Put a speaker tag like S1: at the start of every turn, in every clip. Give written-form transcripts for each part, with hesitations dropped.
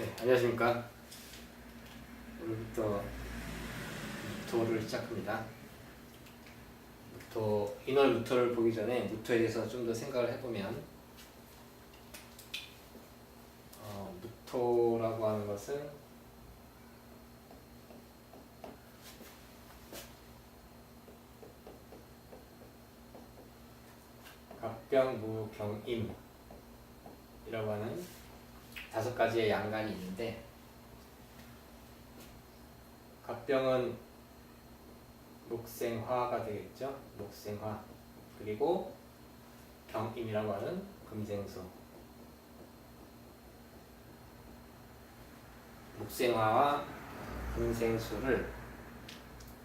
S1: 네, 안녕하십니까. 오늘부터 무토를 시작합니다. 인월 무토를 보기 전에 무토에 대해서 좀 더 생각을 해보면, 무토라고 하는 것은 갑병무경임이라고 하는 5가지의 양간이 있는데, 갑병은 목생화가 되겠죠. 목생화. 그리고 경임이라고 하는 금생수. 목생화와 금생수를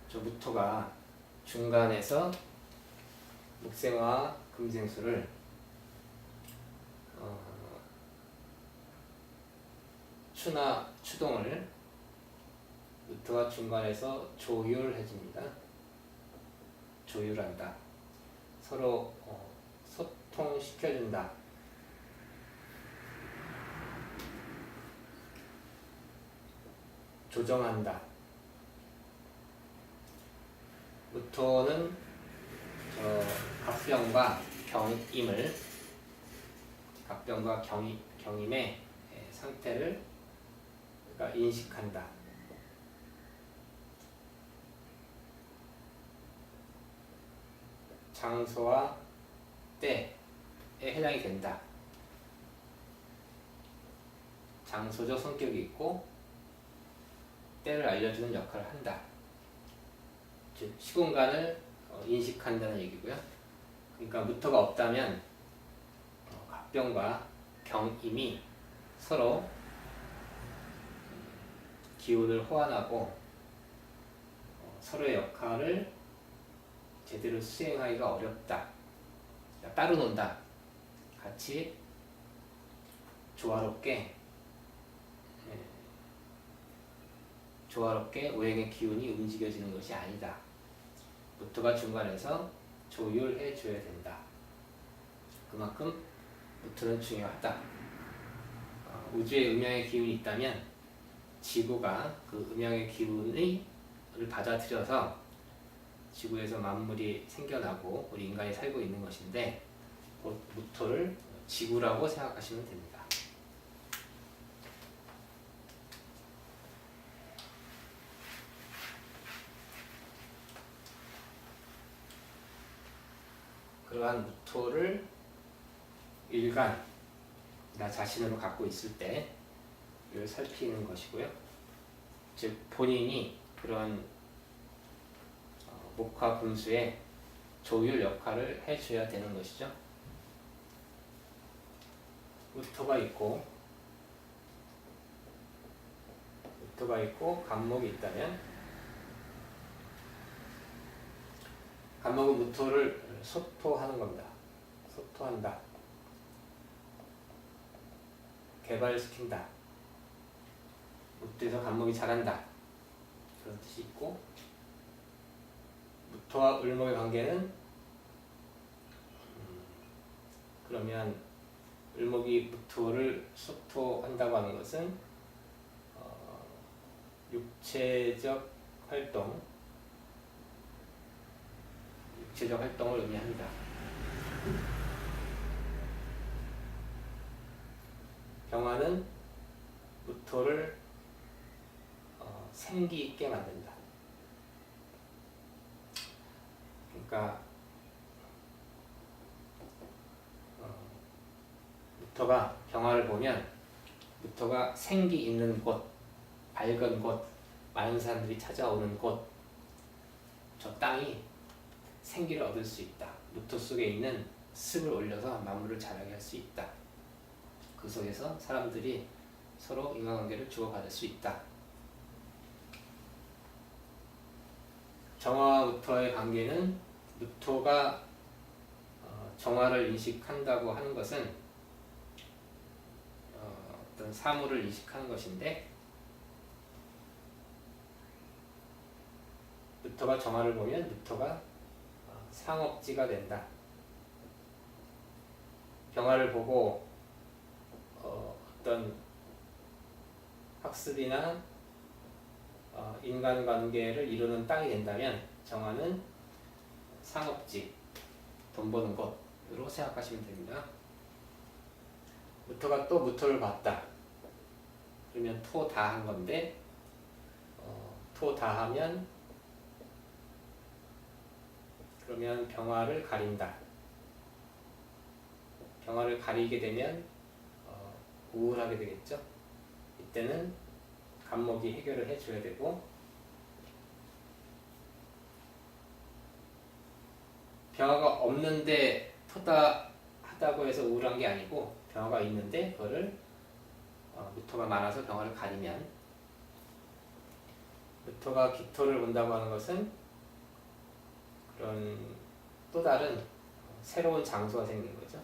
S1: 저 무토가 중간에서 목생화와 금생수를 추나 추동을 무토가 중간에서 조율해줍니다. 조율한다. 서로 소통시켜준다. 조정한다. 무토는 갑병과 경임의 상태를 인식한다. 장소와 때에 해당이 된다. 장소적 성격이 있고 때를 알려주는 역할을 한다. 즉 시공간을 인식한다는 얘기고요. 그러니까 무토가 없다면 갑병과 경임이 서로 기운을 호환하고 서로의 역할을 제대로 수행하기가 어렵다. 따로 논다. 같이 조화롭게 오행의 기운이 움직여지는 것이 아니다. 무토가 중간에서 조율해 줘야 된다. 그만큼 무토는 중요하다. 우주에 음양의 기운이 있다면 지구가 그 음양의 기운을 받아들여서 지구에서 만물이 생겨나고 우리 인간이 살고 있는 것인데, 무토를 지구라고 생각하시면 됩니다. 그러한 무토를 일간, 나 자신으로 갖고 있을 때 이를 살피는 것이고요. 즉 본인이 그런 목화 금수의 조율 역할을 해줘야 되는 것이죠. 무토가 있고 간목이 있다면, 간목은 무토를 소토하는 겁니다. 소토한다. 개발시킨다. 무토에서 간목이 자란다. 그런 뜻이 있고, 무토와 을목의 관계는 그러면 을목이 무토를 소토한다고 하는 것은 육체적 활동을 의미합니다. 병화는 무토를 생기 있게 만든다. 그러니까 무토가 병화를 보면 무토가 생기 있는 곳, 밝은 곳, 많은 사람들이 찾아오는 곳, 저 땅이 생기를 얻을 수 있다. 무토 속에 있는 습을 올려서 만물을 자라게 할 수 있다. 그 속에서 사람들이 서로 인간관계를 주고받을 수 있다. 정화와 무토의 관계는, 무토가 정화를 인식한다고 하는 것은 어떤 사물을 인식하는 것인데, 무토가 정화를 보면 무토가 상업지가 된다. 병화를 보고 어떤 학습이나 인간관계를 이루는 땅이 된다면 정화는 상업지, 돈 버는 것으로 생각하시면 됩니다. 무토가 또 무토를 봤다. 그러면 토 다 한 건데 토 다 하면 그러면 병화를 가린다. 병화를 가리게 되면 우울하게 되겠죠. 이때는 간목이 해결을 해줘야 되고 병화가 없는데 토다 하다고 해서 우울한 게 아니고 병화가 있는데 그거를 무토가 많아서 병화를 가리면 무토가 기토를 본다고 하는 것은 그런 또 다른 새로운 장소가 생긴 거죠.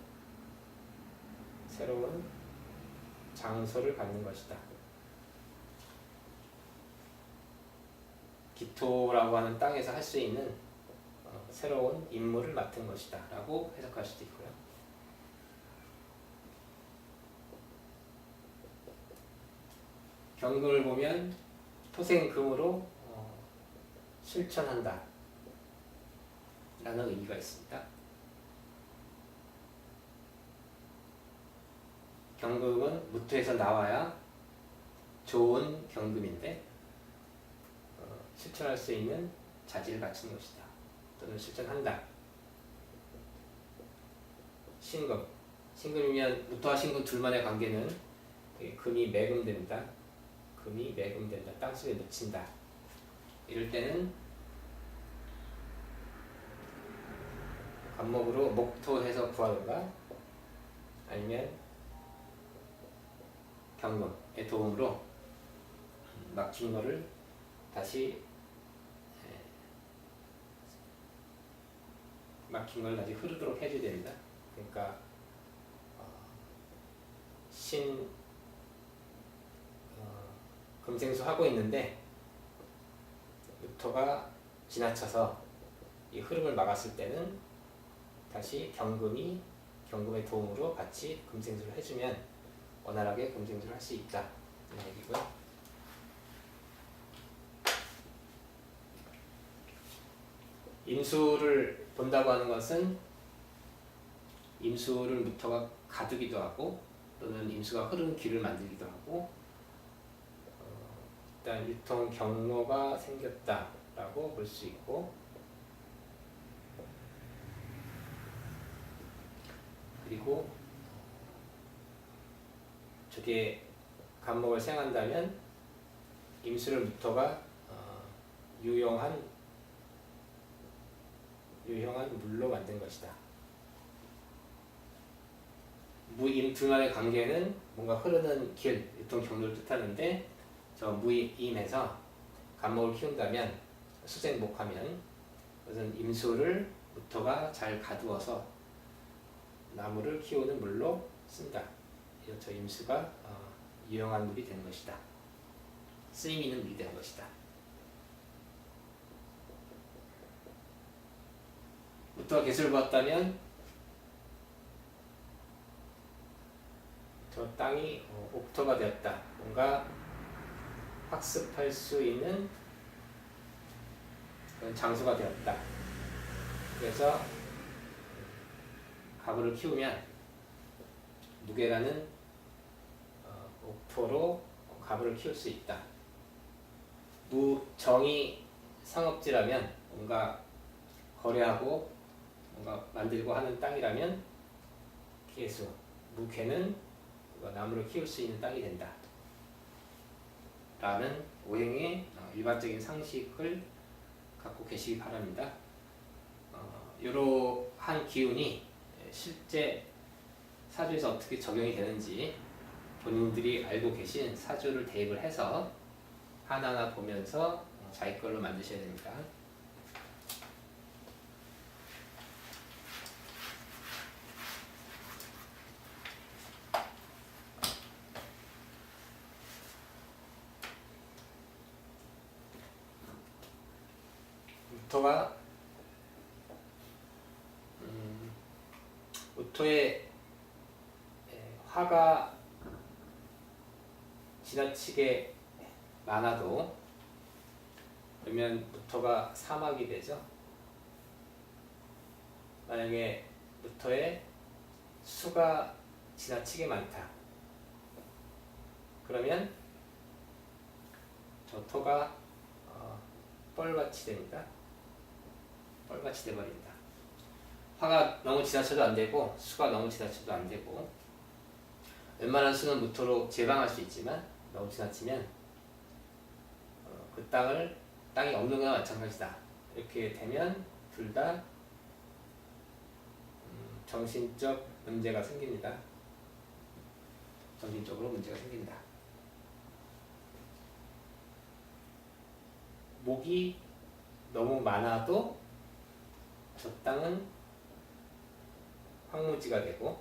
S1: 새로운 장소를 갖는 것이다. 기토라고 하는 땅에서 할 수 있는 새로운 임무를 맡은 것이다 라고 해석할 수도 있고요. 경금을 보면 토생금으로 실천한다 라는 의미가 있습니다. 경금은 무토에서 나와야 좋은 경금인데 실천할 수 있는 자질을 갖춘 것이다. 또는 실천한다. 신금. 신금이면 무토와 신금 둘만의 관계는 금이 매금된다. 금이 매금된다. 땅속에 묻힌다. 이럴 때는 간목으로 목토해서 구하든가 아니면 경금의 도움으로 막힌 거를 다시 막힌 걸 다시 흐르도록 해줘야 됩니다. 그러니까 금생수 하고 있는데 무토가 지나쳐서 이 흐름을 막았을 때는 다시 경금의 도움으로 같이 금생수를 해주면 원활하게 금생수를 할 수 있다 이런 얘기고요. 임수를 본다고 하는 것은 임수를 무토가 가두기도 하고 또는 임수가 흐르는 길을 만들기도 하고 일단 유통 경로가 생겼다라고 볼 수 있고 그리고 저게 간목을 생한다면 임수를 무토가 유용한 물로 만든 것이다. 무임 둘만의 관계는 뭔가 흐르는 길, 유통 경로를 뜻하는데 저 무임에서 간목을 키운다면 수생목하면 그것은 임수를 무토가 잘 가두어서 나무를 키우는 물로 쓴다. 저 임수가 유용한 물이 되는 것이다. 쓰임 있는 물이 되는 것이다. 무토가 개수를 보았다면 저 땅이 옥토가 되었다. 뭔가 학습할 수 있는 그런 장소가 되었다. 그래서 가부를 키우면 무게라는 옥토로 가부를 키울 수 있다. 무정이 상업지라면 뭔가 거래하고 뭔가 만들고 하는 땅이라면 개수, 무괴는 나무를 키울 수 있는 땅이 된다. 라는 오행의 일반적인 상식을 갖고 계시기 바랍니다. 이러한 기운이 실제 사주에서 어떻게 적용이 되는지 본인들이 알고 계신 사주를 대입을 해서 하나하나 보면서 자기 걸로 만드셔야 됩니다. 무토의 화가 지나치게 많아도 그러면 무토가 사막이 되죠. 만약에 무토의 수가 지나치게 많다. 그러면 저 토가 뻘밭이 됩니다. 뻘밭이 돼버린다. 화가 너무 지나쳐도 안 되고 수가 너무 지나쳐도 안 되고 웬만한 수는 무토로 제방할 수 있지만 너무 지나치면 그 땅이 없는 거나 마찬가지다. 이렇게 되면 둘 다 정신적 문제가 생깁니다. 정신적으로 문제가 생긴다. 목이 너무 많아도 저 땅은 황무지가 되고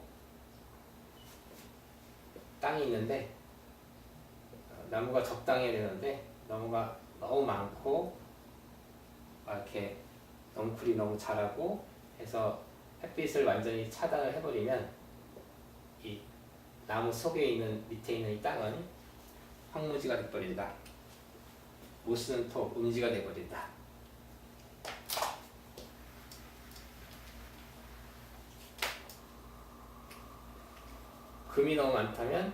S1: 땅이 있는데 나무가 적당해야 되는데 나무가 너무 많고 이렇게 넝쿨이 너무 자라고 해서 햇빛을 완전히 차단을 해버리면 이 나무 속에 있는 밑에 있는 이 땅은 황무지가 돼버린다. 못 쓰는 토, 음지가 돼버린다. 금이 너무 많다면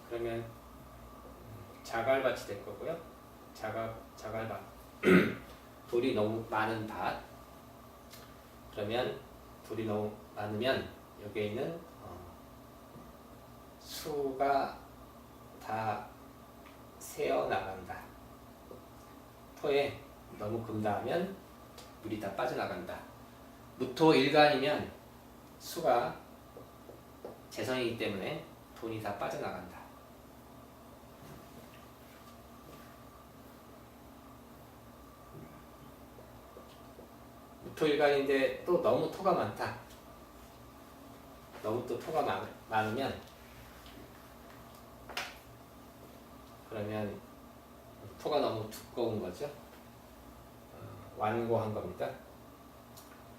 S1: 그러면 자갈밭이 될 거고요. 자갈밭. 돌이 너무 많은 밭. 그러면 돌이 너무 많으면 여기에 있는 수가 다 새어 나간다. 토에 너무 금다하면 물이 다 빠져나간다. 무토 일간이면 수가 재성이기 때문에 돈이 다 빠져나간다. 무토 일간인데 또 너무 토가 많다. 너무 또 토가 많으면 그러면 토가 너무 두꺼운 거죠. 완고한 겁니다.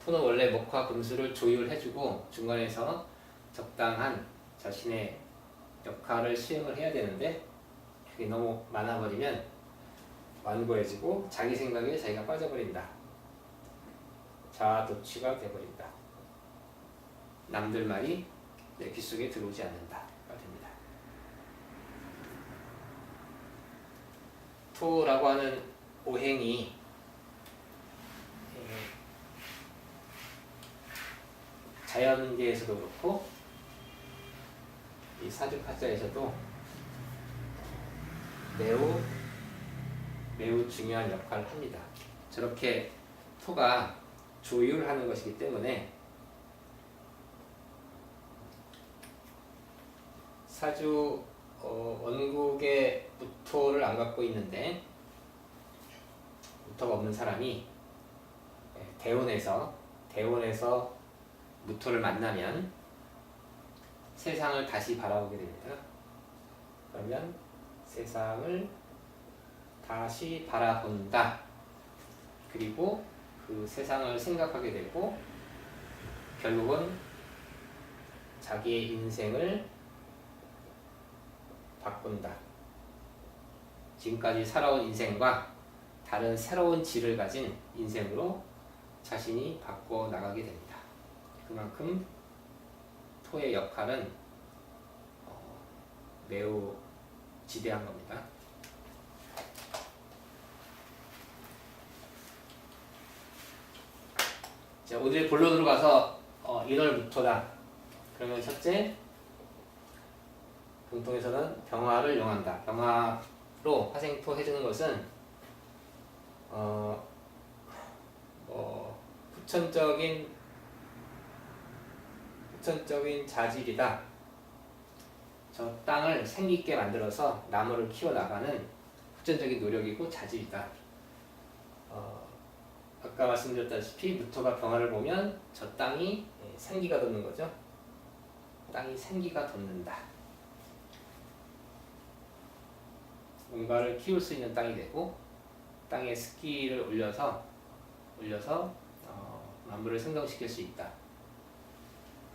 S1: 토는 원래 목화 금수를 조율해주고 중간에서 적당한 자신의 역할을 수행을 해야 되는데 그게 너무 많아버리면 완고해지고 자기 생각에 자기가 빠져버린다. 자아도취가 돼버린다. 남들 말이 내 귀 속에 들어오지 않는다가 됩니다. 토라고 하는 오행이 자연계에서도 그렇고 이 사주파자에서도 매우 중요한 역할을 합니다. 저렇게 토가 조율하는 것이기 때문에 사주 원국에 무토를 안 갖고 있는데 무토가 없는 사람이 대운에서 무토를 만나면 세상을 다시 바라보게 됩니다. 그러면 세상을 다시 바라본다. 그리고 그 세상을 생각하게 되고 결국은 자기의 인생을 바꾼다. 지금까지 살아온 인생과 다른 새로운 질을 가진 인생으로 자신이 바꿔 나가게 됩니다. 그만큼 토의 역할은 매우 지대한 겁니다. 자, 오늘의 본론으로 가서 인월무토다. 그러면 첫째, 공통에서는 병화를 용한다. 병화로 화생토 해주는 것은 후천적인 자질이다. 저 땅을 생기있게 만들어서 나무를 키워나가는 후천적인 노력이고 자질이다. 아까 말씀드렸다시피 무토가 병화를 보면 저 땅이 생기가 돋는 거죠. 땅이 생기가 돋는다. 뭔가를 키울 수 있는 땅이 되고 땅에 습기를 올려서 만물을 생성시킬 수 있다.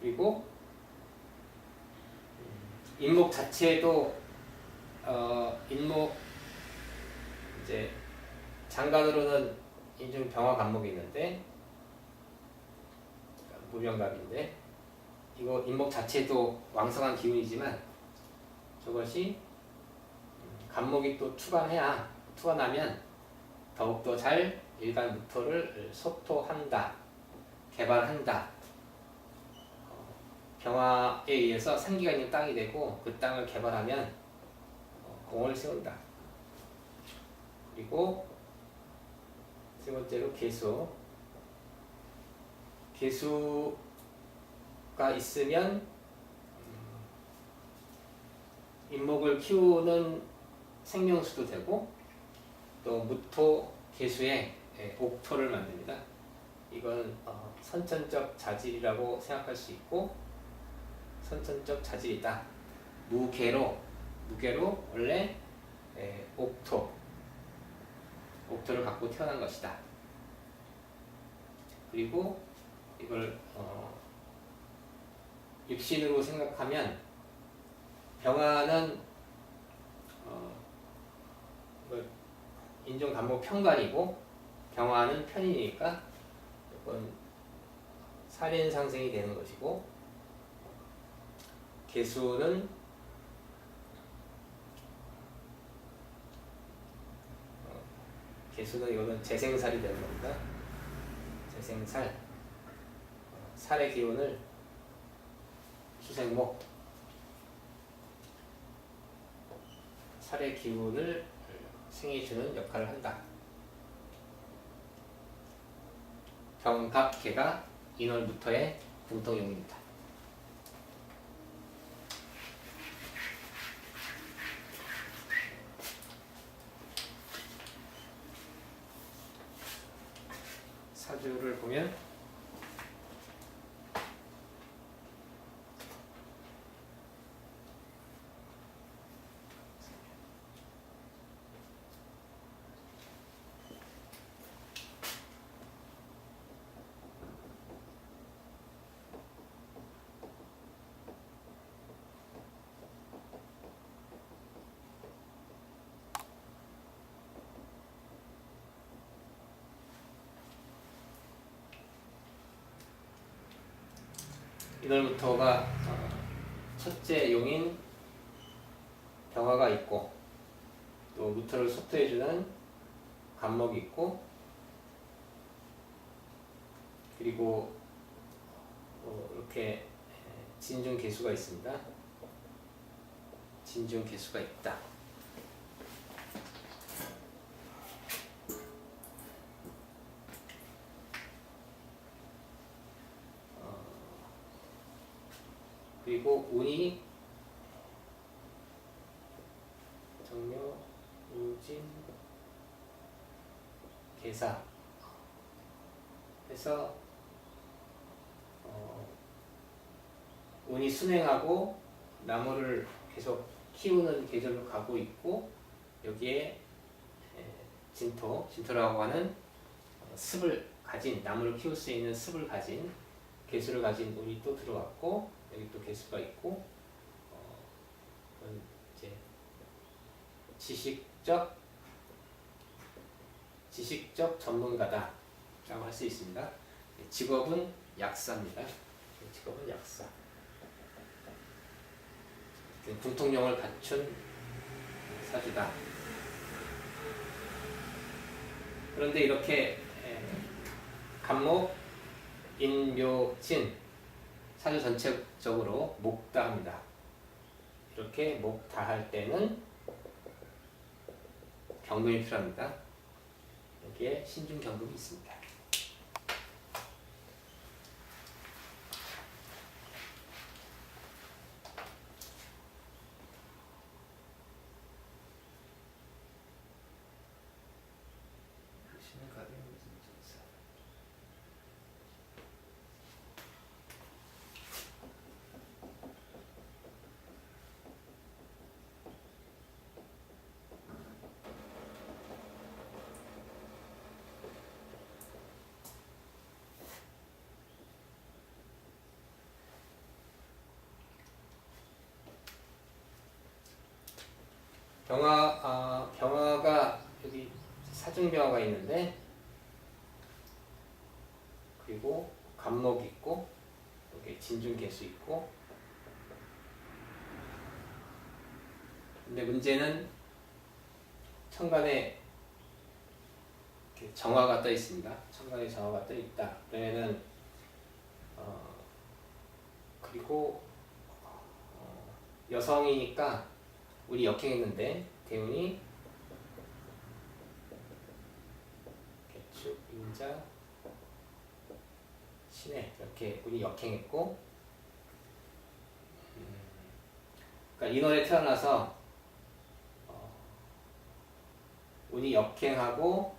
S1: 그리고 인목 자체도 인목 이제 장간으로는 인중 병화 간목이 있는데 무병갑인데 이거 인목 자체도 왕성한 기운이지만 저것이 간목이 또 투관하면 더욱더 잘 일간 무토를 소토한다, 개발한다. 병화에 의해서 생기가 있는 땅이 되고 그 땅을 개발하면 공을 세운다. 그리고 세 번째로 개수. 개수가 있으면 인목을 키우는 생명수도 되고 또 무토 개수에 옥토를 만듭니다. 이건 선천적 자질이라고 생각할 수 있고 선천적 자질이다. 무계로 원래 옥토를 갖고 태어난 것이다. 그리고 이걸 육신으로 생각하면 병화는 인종 간목 편관이고 병화는 편인이니까 이건 살인 상생이 되는 것이고 개수는 이거는 재생살이 되는 겁니다. 재생살 살의 기운을 수생목 살의 기운을 생해주는 역할을 한다. 병갑개가 인월부터의 공통용입니다. 사주를 보면 인월부터가 첫째 용인 병화가 있고 또 무토를 소토해주는 간목이 있고 그리고 이렇게 진중 개수가 있습니다. 진중 개수가 있다. 그리고 운이 정묘, 우진, 계사 해서 운이 순행하고 나무를 계속 키우는 계절로 가고 있고 여기에 진토라고 하는 습을 가진 나무를 키울 수 있는 습을 가진 개수를 가진 운이 또 들어왔고 여기 또 개수가 있고 이제 지식적 전문가다라고 할 수 있습니다. 직업은 약사입니다. 직업은 약사. 공통령을 갖춘 사주다. 그런데 이렇게 간목, 인묘진 사주 전체적으로 목다합니다. 이렇게 목다할 때는 경금이 필요합니다. 여기에 신중 경금이 있습니다. 병화가 여기 사중병화가 있는데, 그리고 간목이 있고, 여기 진중개수 있고. 근데 문제는 천간에 이렇게 정화가 떠 있습니다. 천간에 정화가 떠 있다. 그러면은 그리고 여성이니까 우리 역행했는데 대운이 개축, 임자, 신해 이렇게 운이 역행했고, 그러니까 인월에 태어나서 운이 역행하고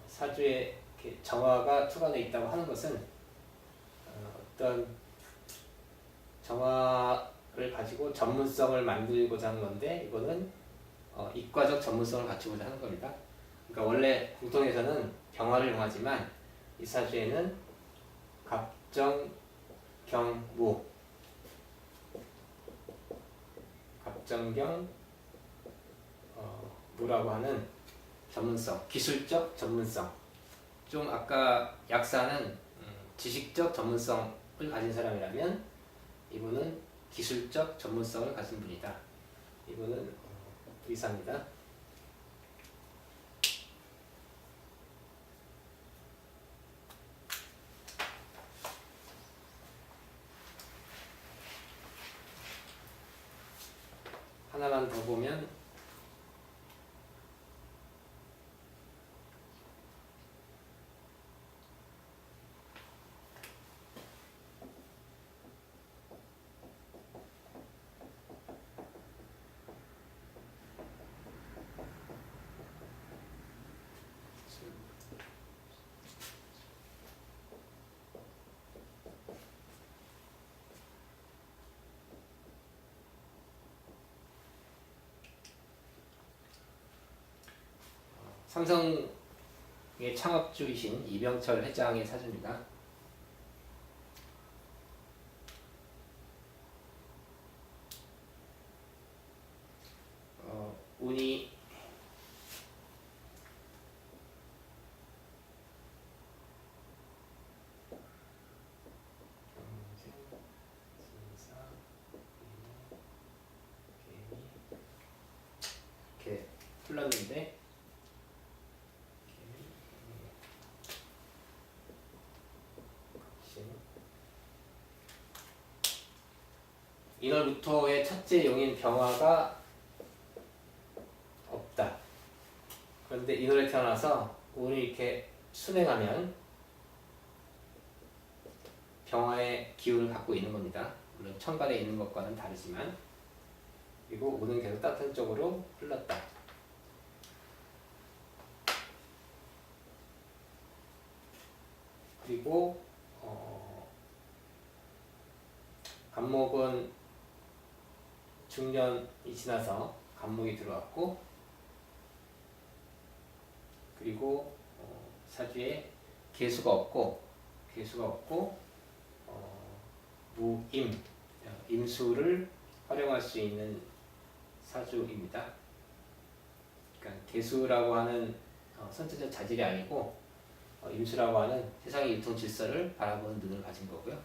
S1: 사주에 이렇게 정화가 투과되어 있다고 하는 것은 어떤 정화를 가지고 전문성을 만들고자 하는 건데, 이거는 이과적 전문성을 갖추고자 하는 겁니다. 그러니까 원래 공통에서는 병화를 이용하지만 이 사주에는 갑정, 경, 무, 갑정경, 무라고 하는 전문성, 기술적 전문성. 좀 아까 약사는 지식적 전문성을 가진 사람이라면 이분은 기술적 전문성을 가진 분이다. 이분은 의사입니다. 하나만 더 보면 삼성의 창업주이신 이병철 회장의 사주입니다. 운이 이렇게 흘렀는데, 인월부터의 첫째 용인 병화가 없다. 그런데 인월에 태어나서 운이 이렇게 순행하면 병화의 기운을 갖고 있는 겁니다. 물론 천간에 있는 것과는 다르지만. 그리고 운은 계속 따뜻한 쪽으로 흘렀다. 그리고 간목은 중년이 지나서 간목이 들어왔고, 그리고 사주에 개수가 없고 무임, 임수를 활용할 수 있는 사주입니다. 그러니까 개수라고 하는 선천적 자질이 아니고 임수라고 하는 세상의 유통 질서를 바라보는 눈을 가진 거고요.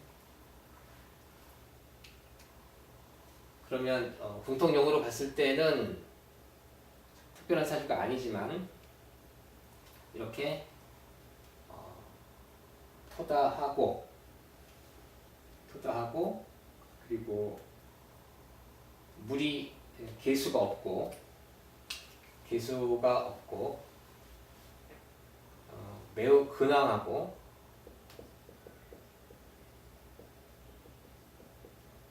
S1: 그러면 공통용어로 봤을 때는 특별한 사주가 아니지만 이렇게 토다하고 그리고 물이 개수가 없고 매우 근황하고,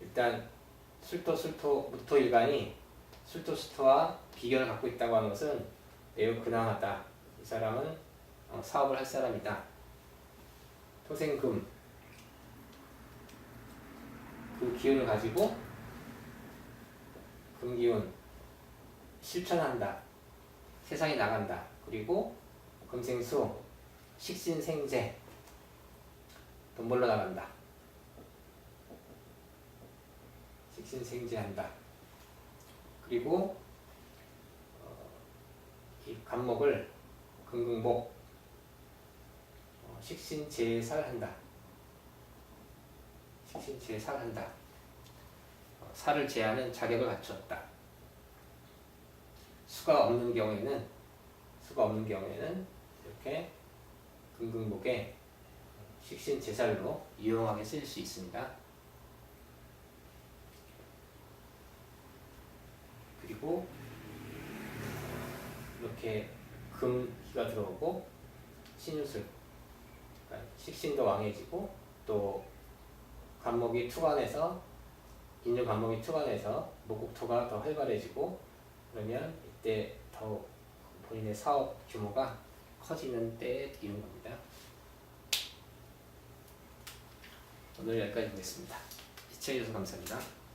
S1: 일단 무토일간이 술토와 비견을 갖고 있다고 하는 것은 매우 근황하다. 이 사람은 사업을 할 사람이다. 토생금, 그 기운을 가지고 금기운 실천한다. 세상에 나간다. 그리고 금생수, 식신생재, 돈 벌러 나간다. 식신생재한다. 그리고 이 간목을 금극목 식신제살한다. 식신제살한다. 살을 제하는 자격을 갖추었다. 수가 없는 경우에는 이렇게 금극목에 식신제살로 유용하게 쓸 수 있습니다. 그리고 이렇게 금기가 들어오고 신유술, 그러니까 식신도 왕해지고 또 간목이 투관해서 인유 간목이 투관해서 목국토가 더 활발해지고 그러면 이때 더 본인의 사업 규모가 커지는 때에 이는 겁니다. 오늘 여기까지 보겠습니다. 시청해주셔서 감사합니다.